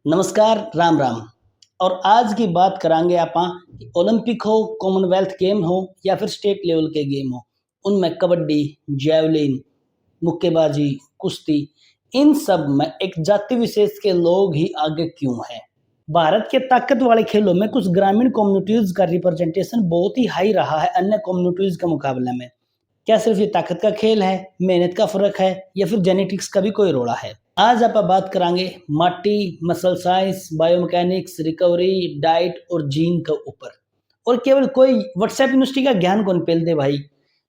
नमस्कार, राम राम। और आज की बात करांगे आपां कि ओलंपिक हो, कॉमनवेल्थ गेम हो या फिर स्टेट लेवल के गेम हो, उनमें कबड्डी, जैवलिन, मुक्केबाजी, कुश्ती, इन सब में एक जाति विशेष के लोग ही आगे क्यों हैं? भारत के ताकत वाले खेलों में कुछ ग्रामीण कम्युनिटीज का रिप्रेजेंटेशन बहुत ही हाई रहा है अन्य कम्युनिटीज के मुकाबले में। क्या सिर्फ ये ताकत का खेल है, मेहनत का फर्क है या फिर जेनेटिक्स का भी कोई रोड़ा है? आज आप बात करांगे माटी, muscle science, biomechanics, recovery, diet और जीन के ऊपर। और केवल कोई व्हाट्सएप यूनिवर्सिटी का ज्ञान कौन पेल दे भाई।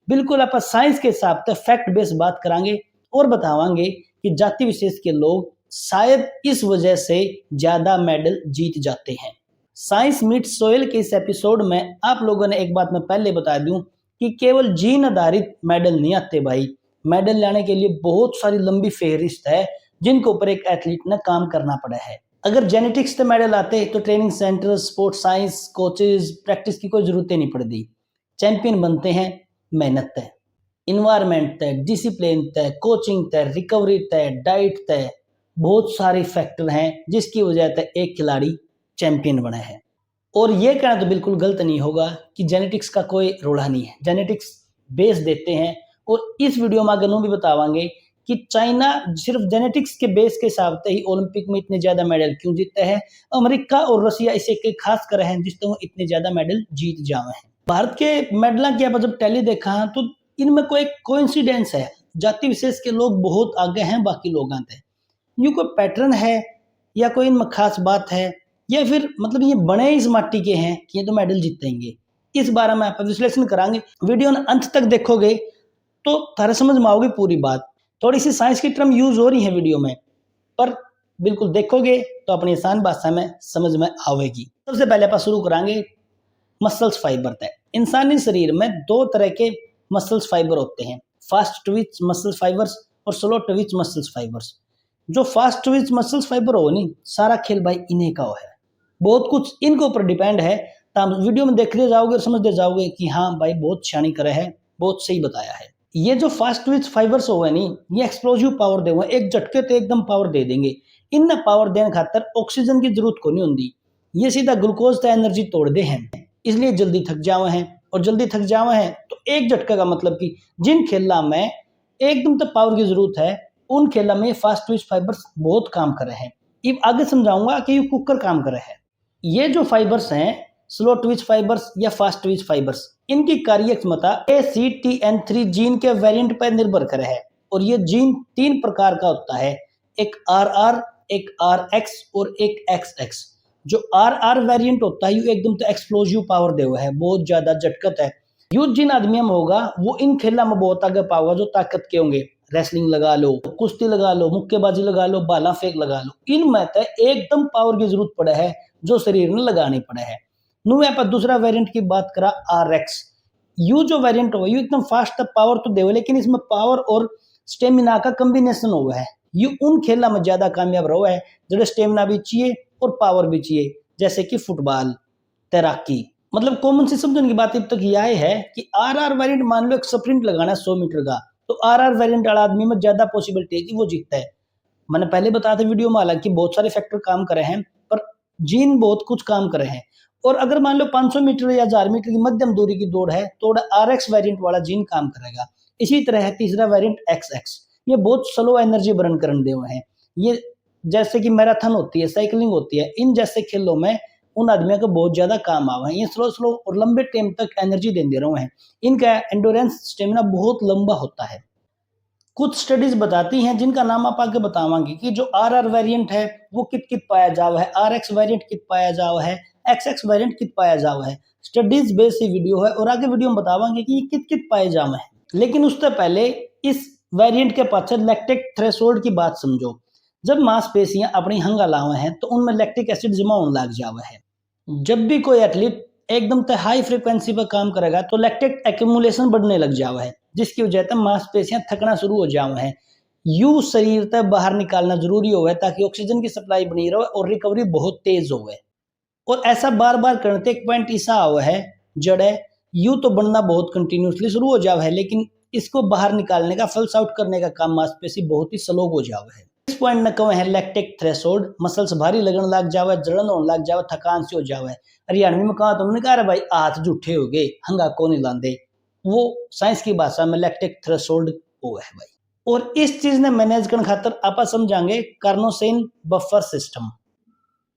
बिल्कुल आप साइंस के हिसाब से फैक्ट बेस्ड बात करांगे और बतावांगे कि जाति विशेष के लोग शायद इस वजह से ज्यादा मेडल जीत जाते हैं। साइंस मीट सोयल के इस एपिसोड में आप लोगों ने एक बात मैं पहले बता दूं कि केवल जीन आधारित मेडल नहीं आते भाई। मेडल लाने के लिए बहुत सारी लंबी फेहरिस्त है जिनके ऊपर एक एथलीट ने काम करना पड़ा है। अगर जेनेटिक्स से मेडल आते तो training centre, sport science, coaches, practice की कोई जरूरत ही नहीं पड़ती। चैंपियन बनते हैं मेहनत तय, इन्वायरमेंट तय, डिसिप्लिन तय, कोचिंग तय, रिकवरी तय, डाइट तय, बहुत सारे फैक्टर हैं जिसकी वजह से एक खिलाड़ी चैंपियन बना है। और ये कहना तो बिल्कुल गलत नहीं होगा कि जेनेटिक्स का कोई रोड़ा नहीं है। जेनेटिक्स बेस देते हैं और इस वीडियो में आगे भी बतावांगे कि चाइना सिर्फ जेनेटिक्स के बेस के हिसाब से ही ओलंपिक में इतने ज्यादा मेडल क्यों जीतते हैं। अमेरिका और रशिया इसे के खास कर हैं जिससे वो इतने ज्यादा मेडल जीत जावे हैं। भारत के मेडल की आप जब टैली देखा तो इनमें कोई कोइंसिडेंस है, जाति विशेष के लोग बहुत आगे हैं बाकी लोगों से। यूं कोई पैटर्न है या कोई इनमें खास बात है या फिर मतलब ये बने इस माटी के हैं कि ये तो मेडल जीतेंगे, इस बारे में आप विश्लेषण करांगे। वीडियो अंत तक देखोगे तो थारे समझ में आओगी पूरी बात। थोड़ी सी साइंस की टर्म यूज हो रही है वीडियो में, पर बिल्कुल देखोगे तो अपनी आसान भाषा में समझ में आवेगी। सबसे पहले आप शुरू करांगे मसल्स फाइबर तय। इंसानी शरीर में दो तरह के मसल्स फाइबर होते हैं, फास्ट ट्विच मसल फाइबर्स और स्लो ट्विच मसल्स फाइबर्स। जो फास्ट ट्विच मसल्स फाइबर हो नहीं, सारा खेल भाई इन्हीं का है, बहुत कुछ इनके ऊपर डिपेंड है। तो वीडियो में देखते जाओगे और समझते जाओगे कि हाँ भाई बहुत शानी करे है, बहुत सही बताया है। ये जो फास्ट ट्विच फाइबर्स हो नहीं, ये एक्सप्लोजिव पावर दे हुए, एक झटके तो एकदम पावर दे देंगे। इन पावर देने खातर ऑक्सीजन की जरूरत को नहीं होती, ये सीधा ग्लूकोज तो एनर्जी तोड़ दे हैं, इसलिए जल्दी थक जावे हैं। और जल्दी थक जावे हैं तो एक झटका का मतलब कि जिन खेला में एकदम तक पावर की जरूरत है उन खेला में फास्ट ट्विच फाइबर्स बहुत काम करे हैं। अब आगे समझाऊंगा कि ये कुकर काम करे है। ये जो फाइबर्स हैं स्लो ट्विच फाइबर्स या फास्ट ट्विच फाइबर्स, इनकी कार्यक्षमता ACTN3 जीन के वेरिएंट पर निर्भर करे है। और ये जीन तीन प्रकार का होता है, एक RR, एक RX और एक XX। जो RR वेरिएंट होता है ये एकदम तो एक्सप्लोजिव पावर दे हुआ है, बहुत ज्यादा झटकत है। यो जिन आदमियों में होगा वो इन खेला में बहुत आगे पाओगा जो ताकत के होंगे। रेसलिंग लगा लो, कुश्ती लगा लो, मुक्केबाजी लगा लो, भाला फेंक लगा लो, इनमें तो एकदम पावर की जरूरत पड़े है जो शरीर में लगानी पड़े है। नु यहाँ पर दूसरा वेरिएंट की बात करा RX। यू जो वेरिएंट हो यू एकदम फास्ट पावर तो दे, लेकिन इसमें पावर और स्टेमिना का कॉम्बिनेशन हुआ है। यू उन खेला में ज्यादा कामयाब रहा है जो स्टेमिना भी चाहिए और पावर भी चाहिए, जैसे कि फुटबॉल, तैराकी। मतलब कॉमन सी समझने की बात अब तक यह है कि RR वेरिएंट मान लो एक स्प्रिंट लगाना है 100 मीटर का, तो RR वेरिएंट वाला आदमी में ज्यादा पॉसिबिलिटी है कि वो जीतता है। मैंने पहले बताया था वीडियो में, हालांकि बहुत सारे फैक्टर काम करे हैं पर जीन बहुत कुछ काम करे हैं। और अगर मान लो 500 मीटर या 1000 मीटर की मध्यम दूरी की दौड़ है तो RX वेरिएंट वाला जीन काम करेगा। इसी तरह है तीसरा वेरिएंट XX, ये बहुत स्लो एनर्जी बर्न करने दे हुए हैं। ये जैसे कि मैराथन होती है, साइकिलिंग होती है, इन जैसे खेलों में उन आदमियों को बहुत ज्यादा काम आवा है। ये स्लो स्लो और लंबे टाइम तक एनर्जी दे रहे हैं। इनका एंडोरेंस स्टेमिना बहुत लंबा होता है। कुछ स्टडीज बताती हैं जिनका नाम आप आगे बतावांगे कि जो RR वेरिएंट है वो कित कित पाया जावा है, RX वेरिएंट कित पाया जावा है, XX वेरिएंट कित पाया जावा है। स्टडीज बेस ही वीडियो है और आगे वीडियो में बतावांगे कि ये कित कित पाए जावे हैं। लेकिन उससे पहले इस वेरिएंट के पाछे लैक्टिक थ्रेशोल्ड की बात समझो। जब मांसपेशियां अपनी हंगा लावे हैं तो उनमें लैक्टिक एसिड जमा होने लग जावा है। जब भी कोई एथलीट एकदम से हाई फ्रीक्वेंसी पर काम करेगा तो लैक्टिक एक्यूमुलेशन बढ़ने लग जावा है, जिसकी वजह से मांसपेशियां थकना शुरू हो जावे हैं। यू शरीर तक बाहर निकालना जरूरी होवे ताकि ऑक्सीजन की सप्लाई बनी रहे और रिकवरी बहुत तेज होवे। और ऐसा बार बार करते एक पॉइंट ऐसा हुआ है जड़े यू तो बनना बहुत कंटिन्यूसली शुरू हो जावा है, लेकिन इसको बाहर निकालने का, फल्स आउट करने का काम मांसपेशी बहुत ही स्लो हो जावा है। इस पॉइंट में कहे हैं लैक्टिक थ्रेशोल्ड, मसल्स भारी लगन लग जावे, जलन होने लग जावे, थकान सी हो जावे। हरियाणवी में कहा तो उन्होंने कहा भाई हाथ झूठे हो गए, हंगा को नहीं लांदे, वो साइंस की भाषा में लैक्टिक थ्रेशोल्ड वो है भाई। और इस चीज ने मैनेज करने खातर आप समझाएंगे कार्नोसिन बफर सिस्टम।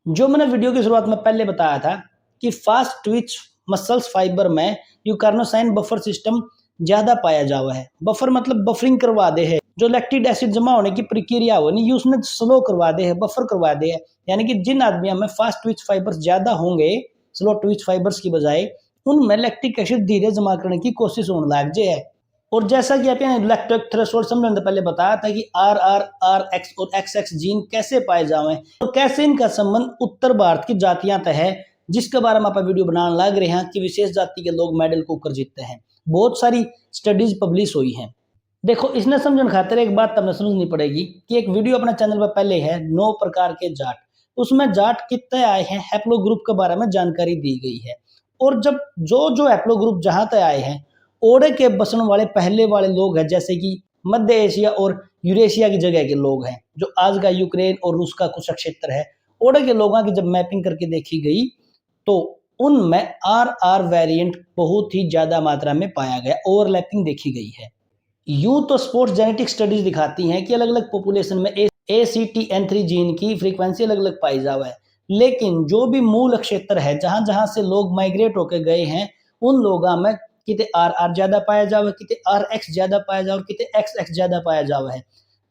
जो मैंने वीडियो की शुरुआत में पहले बताया था कि फास्ट ट्विच मसल्स फाइबर में यू कार्नोसाइन बफर सिस्टम ज्यादा पाया जावा है। बफर मतलब बफरिंग करवा दे है, जो लैक्टिक एसिड जमा होने की प्रक्रिया हो नहीं उसने स्लो करवा दे है, बफर करवा दे है। यानी कि जिन आदमियों में फास्ट ट्विच फाइबर्स ज्यादा होंगे स्लो ट्विच फाइबर्स की बजाय, उनमें लैक्टिक एसिड धीरे जमा करने की कोशिश होने लग जाए है। और जैसा कि आपने लैक्टिक थ्रेशोल्ड समझने से पहले बताया था कि आर आर आर एक्स और एक्स एक्स जीन कैसे पाए जावे और कैसे इनका संबंध उत्तर भारत की जातियां तय है, जिसके बारे में आप वीडियो बनाने लग रहे हैं कि विशेष जाति के लोग मेडल कुकर जीतते हैं। बहुत सारी स्टडीज पब्लिश हुई हैं। देखो इसने समझने खातिर एक बात तब समझनी पड़ेगी कि एक वीडियो अपने चैनल पर पहले है 9 प्रकार के जाट, उसमें जाट कितने आए हैं हैप्लो ग्रुप के बारे में जानकारी दी गई है। और जब जो हैप्लो ग्रुप जहां तक आए हैं, ओडे के बसने वाले पहले वाले लोग हैं, जैसे कि मध्य एशिया और यूरेशिया की जगह के लोग हैं, जो आज का यूक्रेन और रूस का कुछ क्षेत्र है। ओडे के लोगों की जब मैपिंग करके देखी गई तो उनमें आर आर वेरिएंट बहुत ही ज्यादा मात्रा में पाया गया, ओवरलैपिंग देखी गई है। यूं तो स्पोर्ट्स जेनेटिक स्टडीज दिखाती हैं कि अलग अलग पॉपुलेशन में ACTN3 जीन की फ्रीक्वेंसी अलग अलग पाई जावा है, लेकिन जो भी मूल क्षेत्र है जहां जहां से लोग माइग्रेट होकर गए हैं, उन लोगों में किते RR ज्यादा पाया जावा है, किते RX ज्यादा पाया जावा और किते XX ज्यादा पाया जावा है।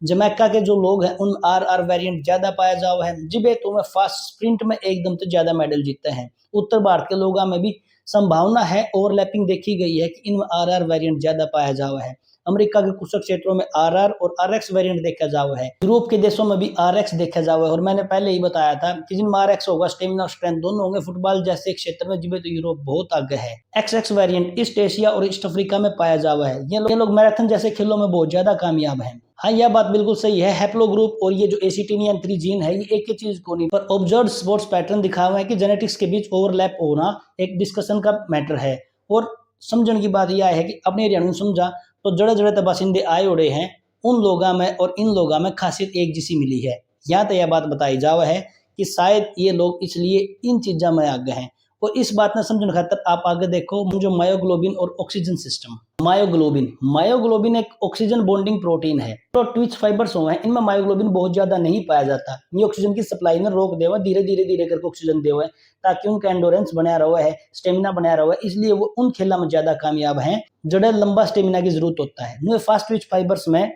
जमैका के जो लोग हैं उन RR वेरिएंट ज्यादा पाया जावा है, जिबे तो में फास्ट स्प्रिंट में एकदम से ज्यादा मेडल जीतते हैं। उत्तर भारत के लोगों में भी संभावना है, ओवरलैपिंग देखी गई है कि इनमें RR वेरिएंट ज्यादा पाया जावा है। अमेरिका के कुछ क्षेत्रों में RR और RX वेरिएंट देखा जावा है। यूरोप के देशों में भी RX देखा जावा है। और मैंने पहले ही बताया था कि जिनमें RX होगा स्टेमिना और स्ट्रेंथ दोनों होंगे फुटबॉल जैसे क्षेत्र में, जिसमें तो यूरोप बहुत आगे है। XX वेरिएंट ईस्ट एशिया और ईस्ट अफ्रीका में पाया जावा है। ये लोग मैराथन जैसे खेलों में बहुत ज्यादा कामयाब हैं। हाँ यह बात बिल्कुल सही है, हैप्लो ग्रुप और ये जो ACTN3 जीन है ये एक ही चीज को नहीं, पर ऑब्जर्व स्पोर्ट्स पैटर्न दिखा हुआ है कि जेनेटिक्स के बीच ओवरलैप होना एक डिस्कशन का मैटर है। और समझने की बात यह है कि अपने हरियाणा में समझा तो जड़े जड़े बाशिंदे आए उड़े हैं, उन लोगों में और इन लोगों में खासियत एक जैसी मिली है। यहाँ तो यह बात बताई जावा है कि शायद ये लोग इसलिए इन चीजों में आगे हैं। और इस बात ने समझने खातर आप आगे देखो जो मायोग्लोबिन और ऑक्सीजन सिस्टम। मायोग्लोबिन एक ऑक्सीजन बॉन्डिंग प्रोटीन है। तो ट्विच फाइबर्स हुए हैं इनमें मायोग्लोबिन बहुत ज्यादा नहीं पाया जाता, ये ऑक्सीजन की सप्लाई में रोक देवा, धीरे धीरे करके ऑक्सीजन देवा है ताकि उनका एंडोरेंस बना रहा है, स्टेमिना बना रहा है, इसलिए वो उन खेलों में ज्यादा कामयाब हैं जड़े लंबा स्टेमिना की जरूरत होता है। फास्ट ट्विच फाइबर्स में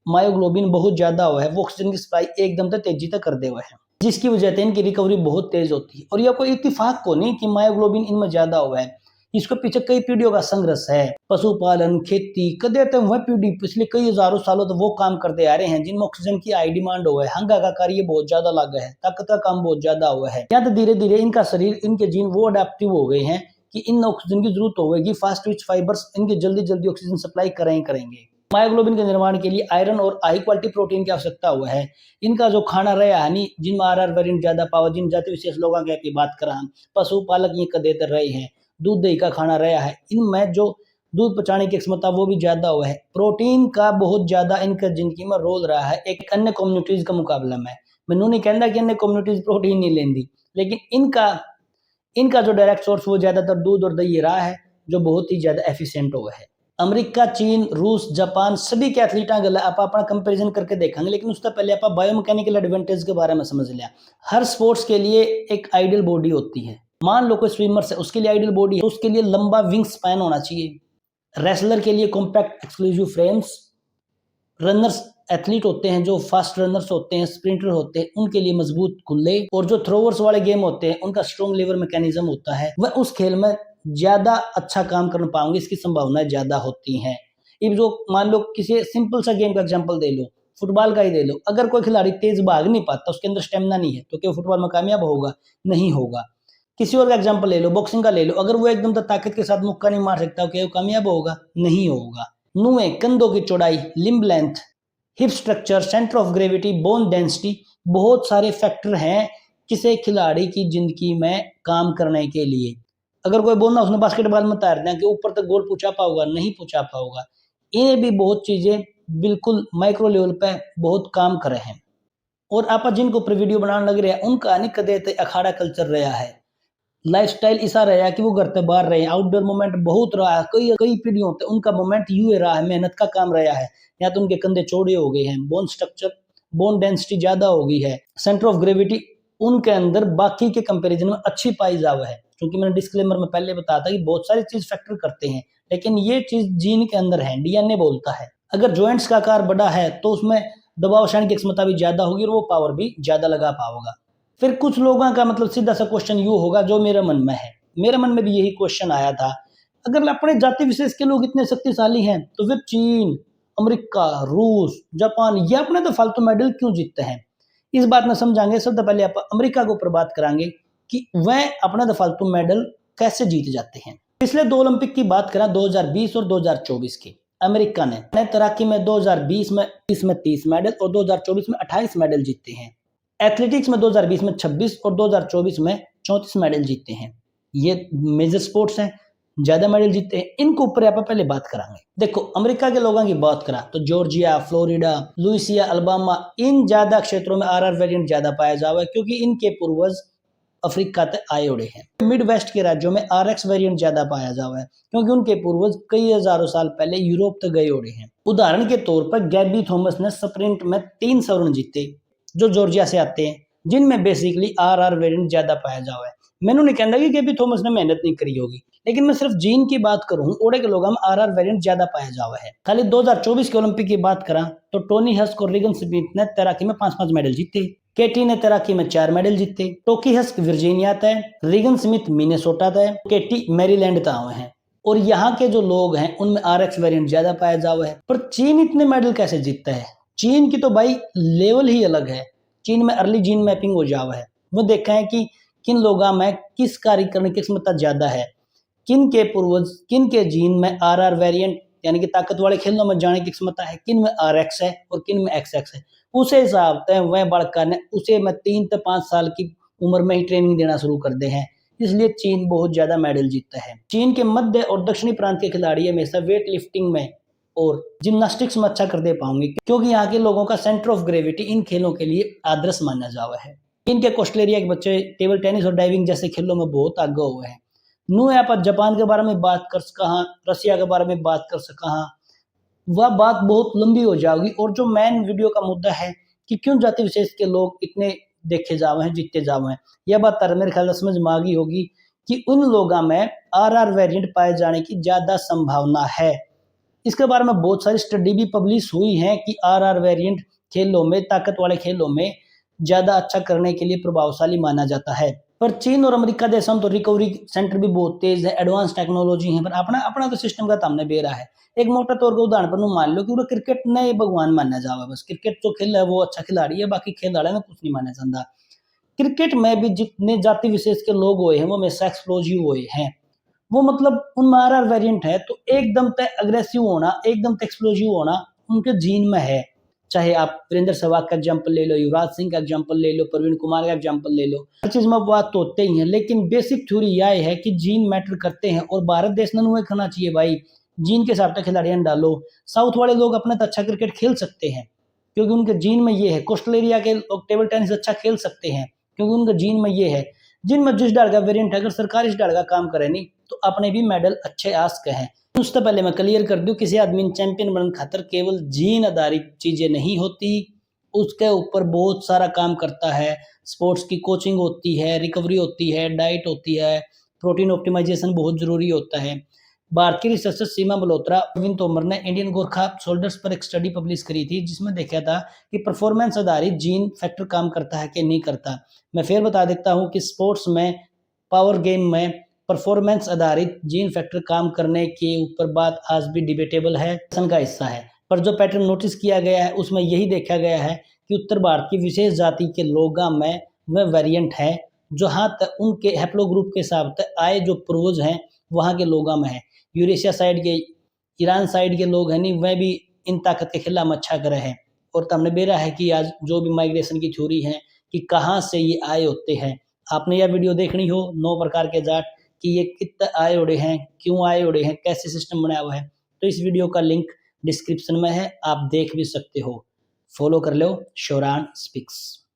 मायोग्लोबिन बहुत ज्यादा हुआ है, वो ऑक्सीजन की सप्लाई एकदम से तेजी तक कर दे हुआ है, जिसकी वजह से इनकी रिकवरी बहुत तेज होती है। और यह कोई इत्तेफाक को नहीं कि मायोग्लोबिन इनमें ज्यादा हुआ है, इसके पीछे कई पीढ़ियों का संघर्ष है। पशुपालन, खेती कदे तो वह पीढ़ी पिछले कई हजारों सालों तो वो काम करते आ रहे हैं जिनमें ऑक्सीजन की हाई डिमांड हुआ है, हंगा का कार्य बहुत ज्यादा लगा है, ताकत का काम बहुत ज्यादा हुआ है। या तो धीरे धीरे इनका शरीर, इनके जीन वो अडेप्टिव हो गए हैं कि इन ऑक्सीजन की जरूरत होगी, फास्ट ट्विच फाइबर्स इनके जल्दी जल्दी ऑक्सीजन सप्लाई करेंगे। मायोग्लोबिन के निर्माण के लिए आयरन और हाई क्वालिटी प्रोटीन की आवश्यकता हुआ है। इनका जो खाना रहा है जिनमें RR वेरिएंट ज्यादा पावा, जिन जाति विशेष लोगों की बात करा, पशुपालक ये कदेते रहे हैं, दूध दही का खाना रहा है, इनमें जो दूध पचाने की क्षमता वो भी ज्यादा हुआ है। प्रोटीन का बहुत ज्यादा इनका जिंदगी में रोल रहा है एक अन्य कम्युनिटीज का मुकाबला में। मैनू नहीं कहता कि अन्य कम्युनिटीज प्रोटीन नहीं लेंदी, लेकिन इनका जो डायरेक्ट सोर्स वो ज्यादातर दूध और दही रहा है, जो बहुत ही ज्यादा एफिशिएंट हुआ है। अमेरिका, चीन, रूस, जापान सभी के एथलीटा गला आप अपना कंपैरिजन करके देखेंगे, लेकिन उससे पहले आप बायोमैकेनिकल एडवांटेज के बारे में समझ लिया। हर स्पोर्ट्स के लिए एक आइडियल बॉडी होती है। मान लो कोई स्विमर है, उसके लिए आइडियल बॉडी है, उसके लिए लंबा विंग स्पैन होना चाहिए। रेसलर के लिए compact exclusive frames. Runners athlete होते हैं जो फास्ट रनर्स होते हैं, स्प्रिंटर होते हैं, उनके लिए मजबूत कुल्ले। और जो थ्रोवर्स वाले गेम होते हैं उनका स्ट्रॉन्ग लीवर मैकेनिज्म होता है, वह उस खेल में ज्यादा अच्छा काम कर पाएंगे, इसकी संभावनाएं ज्यादा होती हैं। अब जो मान लो किसी सिंपल सा गेम का एग्जांपल दे लो, फुटबॉल का ही दे लो, अगर कोई खिलाड़ी तेज भाग नहीं पाता, उसके अंदर स्टेमिना नहीं है, तो क्या फुटबॉल में कामयाब होगा? नहीं होगा। किसी और का एग्जांपल ले लो, बॉक्सिंग का ले लो, अगर वो एकदम ताकत के साथ मुक्का नहीं मार सकता, क्या वो कामयाब होगा? नहीं होगा। नुए कंधों की चौड़ाई, limb length, hip structure, centre of gravity, bone density, बहुत सारे फैक्टर हैं किसी खिलाड़ी की जिंदगी में काम करने के लिए। अगर कोई बोलना उसने बास्केटबॉल में तैरना है कि ऊपर तक गोल पहुंचा पाओगा, नहीं पहुंचा पाओगा। इन्हें भी बहुत चीजें बिल्कुल माइक्रो लेवल पे बहुत काम करे हैं। और आप जिनको ऊपर वीडियो बनाने लग रहे हैं उनका नहीं कदे ते अखाड़ा कल्चर रहा है, लाइफस्टाइल ऐसा रहा कि वो घर से बाहर रहे, आउटडोर मूवमेंट बहुत रहा है, कई कई पीढ़ियों तक उनका मूवमेंट यूं रहा है, मेहनत का काम रहा है। या तो उनके कंधे चौड़े हो गए हैं, बोन स्ट्रक्चर बोन डेंसिटी ज्यादा हो गई है, सेंटर ऑफ ग्रेविटी उनके अंदर बाकी के कंपैरिजन में अच्छी पाई जाव है। क्योंकि मैंने डिस्क्लेमर में पहले बताया था कि बहुत सारी चीज फैक्टर करते हैं, लेकिन ये चीज जीन के अंदर है, डीएनए बोलता है। अगर जॉइंट्स का आकार बड़ा है तो उसमें दबाव सहन की क्षमता भी ज्यादा होगी और वो पावर भी ज्यादा लगा पाओगा। फिर कुछ लोगों का मतलब सीधा सा क्वेश्चन यू होगा जो मेरे मन में है, मेरे मन में भी यही क्वेश्चन आया था, अगर अपने जाति विशेष के लोग इतने शक्तिशाली हैं तो फिर चीन, अमेरिका, रूस, जापान ये अपने तो फालतू मेडल क्यों जीतते हैं? इस बात में समझाएंगे। सबसे पहले आप अमेरिका के ऊपर बात करांगे कि वह अपना तो फालतू मेडल कैसे जीत जाते हैं। पिछले 2 ओलंपिक की बात करें 2020 और 2024 की, अमेरिका ने तैराकी में 2020 में 30 मेडल और 2024 में 28 मेडल जीते हैं। एथलेटिक्स में 2020 में 26 और 2024 में 34 मेडल जीते हैं। ये मेजर स्पोर्ट्स हैं, ज्यादा मेडल जीते हैं। इनको ऊपर आप पहले बात करांगे। देखो अमेरिका के लोगों की बात करा तो जॉर्जिया, फ्लोरिडा, लुइसिया, अल्बामा इन ज्यादा क्षेत्रों में आरआर वेरिएंट ज्यादा पाया जावा है, क्योंकि इनके पूर्वज अफ्रीका तक आए उड़े हैं। मिड वेस्ट के राज्यों में आरएक्स वेरिएंट ज्यादा पाया जावा है, क्योंकि उनके पूर्वज कई हजारों साल पहले यूरोप तक गए उड़े हैं। उदाहरण के तौर पर गैबी थॉमस ने स्प्रिंट में 3 स्वर्ण जीते जो जॉर्जिया से आते हैं, जिनमें बेसिकली आरआर वेरिएंट ज्यादा पाया जावा है। मैंने नहीं कहता कि गैबी थॉमस ने मेहनत नहीं करी होगी, लेकिन मैं सिर्फ जीन की बात करूं, ओडे के लोगों में आरआर वेरिएंट ज्यादा पाया जावा है। खाली 2024 के ओलंपिक की बात करा तो टोनी हस्क और रिगन स्मिथ ने तैराकी में 5-5 मेडल जीते। केटी ने तैराकी में 4 मेडल जीते। टोकी हस्क वर्जीनिया तय, रिगन स्मिथ मिनेसोटा तय, केटी मैरीलैंड तय हैं। और यहाँ के जो लोग हैं उनमें आरएक्स वेरिएंट ज्यादा पाया जावा है। पर चीन इतने मेडल कैसे जीतता है? चीन की तो भाई लेवल ही अलग है। चीन में अर्ली जीन मैपिंग हो जावा है। वो देखा है कि किन लोगों में किस कार्य करने की क्षमता ज्यादा है, किन के पूर्वज किन के जीन में आरआर वेरिएंट यानी कि ताकत वाले खेलों में जाने की क्षमता है, किन में आरएक्स है और किन में एक्सएक्स है। उसे हिसाब से वह बड़का ने उसे में 3 से 5 साल की उम्र में ही ट्रेनिंग देना शुरू कर दे हैं। इसलिए चीन बहुत ज्यादा मेडल जीतता है। चीन के मध्य और दक्षिणी प्रांत के खिलाड़ी हमेशा वेट लिफ्टिंग में और जिम्नास्टिक्स में अच्छा कर दे पाएंगे, क्योंकि यहाँ के लोगों का सेंटर ऑफ ग्रेविटी इन खेलों के लिए आदर्श माना जावा है। इनके कोस्टलेरिया के बच्चे टेबल टेनिस और डाइविंग जैसे खेलों में बहुत आगे हुए हैं। नू यहाँ पर जापान के बारे में बात कर सका, रसिया के बारे में बात कर सका, वह बात बहुत लंबी हो जाएगी। और जो मेन वीडियो का मुद्दा है कि क्यों जाति विशेष के लोग इतने देखे जावे हैं, जीते जावे हैं, यह बात मेरे ख्याल से समझ में आ गई होगी कि उन लोगों में आरआर वेरिएंट पाए जाने की ज्यादा संभावना है। इसके बारे में बहुत सारी स्टडी भी पब्लिश हुई है कि आरआर वेरिएंट खेलों में, ताकत वाले खेलों में ज्यादा अच्छा करने के लिए प्रभावशाली माना जाता है। पर चीन और अमेरिका देशों में तो रिकवरी सेंटर भी बहुत तेज है, एडवांस टेक्नोलॉजी है, पर अपना अपना तो सिस्टम का सामने बेरा है। एक मोटा तौर का उदाहरण पर मान लो कि वो क्रिकेट ने भगवान माना जावा, बस क्रिकेट जो खेल है वो अच्छा खिलाड़ी है, बाकी खिलाड़ी में कुछ नहीं माना जाता। क्रिकेट में भी जितने जाति विशेष के लोग हुए हैं वो हमेशा एक्सप्लोजिव हुए हैं। वो मतलब उनमें आरआर वेरिएंट है तो एकदम तक अग्रेसिव होना, एकदम तक एक्सप्लोजिव होना उनके जीन में है। चाहे आप वीरेंद्र सहवाग का एग्जाम्पल ले लो, युवराज सिंह का एग्जाम्पल ले लो, प्रवीण कुमार का एग्जाम्पल ले लो, हर चीज में बात तो होते ही है। लेकिन बेसिक थ्योरी यह है कि जीन मैटर करते हैं और भारत देश ने हुए खाना चाहिए भाई, जीन के हिसाब से खिलाड़ियां डालो। साउथ वाले लोग अपना तो अच्छा क्रिकेट खेल सकते हैं क्योंकि उनके जीन में ये है। कोस्टल एरिया के लोग टेबल टेनिस अच्छा खेल सकते हैं क्योंकि उनके जीन में ये है। जिन में जिस डाल का वेरिएंट है, अगर सरकार इस डाल का काम करे नहीं तो अपने भी मेडल अच्छे आस्क हैं। उससे पहले मैं क्लियर कर दूं, किसी आदमी चैंपियन बनने खातर केवल जीन आधारित चीजें नहीं होती, उसके ऊपर बहुत सारा काम करता है। स्पोर्ट्स की कोचिंग होती है, रिकवरी होती है, डाइट होती है, प्रोटीन ऑप्टिमाइजेशन बहुत जरूरी होता है। भारतीय रिसर्चर सीमा मल्होत्रा, अरविंद तोमर ने इंडियन गोरखा सोल्जर्स पर एक स्टडी पब्लिश करी थी जिसमें देखा था कि परफॉर्मेंस आधारित जीन फैक्टर काम करता है कि नहीं करता। मैं फिर बता देता हूं कि स्पोर्ट्स में, पावर गेम में परफॉर्मेंस आधारित जीन फैक्टर काम करने के ऊपर बात आज भी डिबेटेबल है, का हिस्सा है। पर जो पैटर्न नोटिस किया गया है उसमें यही देखा गया है कि उत्तर भारत की विशेष जाति के लोगों में वह वेरिएंट है जहां तक उनके हैप्लो ग्रुप के हिसाब से आए जो पूर्वज हैं वहां के लोगों में है। यूरेशिया साइड के, ईरान साइड के लोग हैं नहीं, वह भी इन ताकत के खिलाफ अच्छा करे हैं। और हमने बेरा है कि आज जो भी माइग्रेशन की थ्योरी है कि कहाँ से ये आए होते हैं, आपने यह वीडियो देखनी हो 9 प्रकार के जाट कि ये कितने आए उड़े हैं, क्यों आए उड़े हैं, कैसे सिस्टम बनाया हुआ है, तो इस वीडियो का लिंक डिस्क्रिप्शन में है, आप देख भी सकते हो। फॉलो कर लो शौरान स्पीक्स।